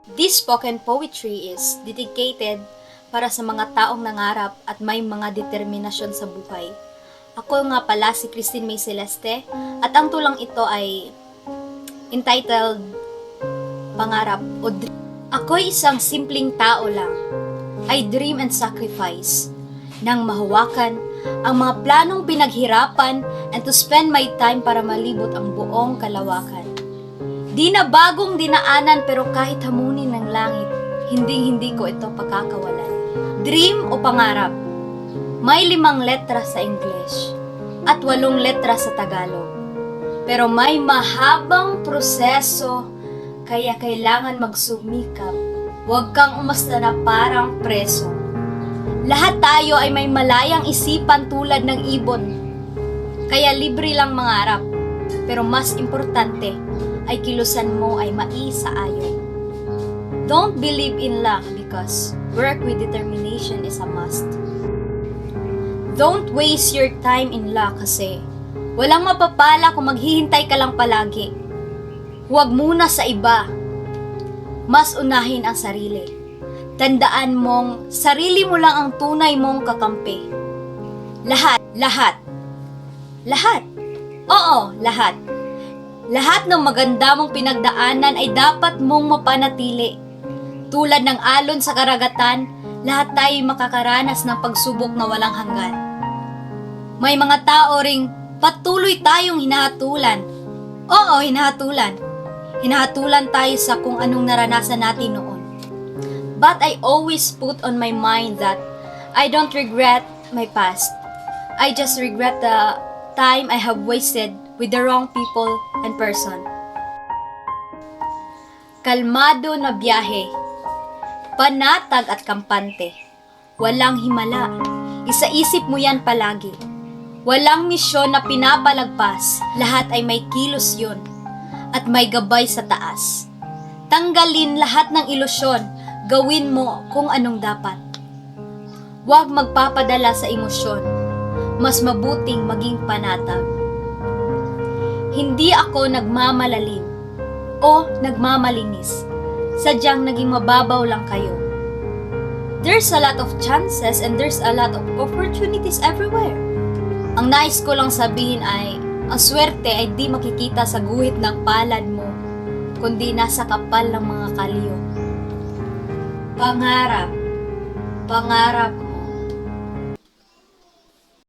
This spoken poetry is dedicated para sa mga taong nangarap at may mga determinasyon sa buhay. Ako nga pala si Christine May Celeste at ang tulang ito ay entitled Pangarap o Dream. Ako'y isang simpleng tao lang. I dream and sacrifice nang mahawakan ang mga planong pinaghirapan and to spend my time para malibot ang buong kalawakan. Di na bagong dinaanan pero kahit hamunin ng langit, hindi ko ito pagkakawalan. Dream o pangarap? May 5 letra sa English at 8 letra sa Tagalog. Pero may mahabang proseso kaya kailangan magsumikap. Huwag kang umasta na parang preso. Lahat tayo ay may malayang isipan tulad ng ibon. Kaya libre lang mangarap. Pero mas importante ay kilusan mo ay maisaayon. Don't believe in luck because work with determination is a must. Don't waste your time in luck kasi walang mapapala kung maghihintay ka lang palagi. Huwag muna sa iba. Mas unahin ang sarili. Tandaan mong sarili mo lang ang tunay mong kakampi. Lahat. Oo, lahat. Lahat ng maganda mong pinagdaanan ay dapat mong mapanatili. Tulad ng alon sa karagatan, lahat tayo makakaranas ng pagsubok na walang hanggan. May mga tao ring patuloy tayong hinahatulan. Oo, hinahatulan. Hinahatulan tayo sa kung anong naranasan natin noon. But I always put on my mind that I don't regret my past. I just regret the time I have wasted with the wrong people and person. Kalmado na biyahe. Panatag at kampante. Walang himala. Isaisip mo yan palagi. Walang misyon na pinapalagpas. Lahat ay may kilos yun. At may gabay sa taas. Tanggalin lahat ng ilusyon. Gawin mo kung anong dapat. Huwag magpapadala sa emosyon. Mas mabuting maging panatag. Hindi ako nagmamalalim o nagmamalinis. Sadyang naging mababaw lang kayo. There's a lot of chances and there's a lot of opportunities everywhere. Ang nais ko lang sabihin ay, ang swerte ay di makikita sa guhit ng palad mo, kundi nasa kapal ng mga kalyo. Pangarap.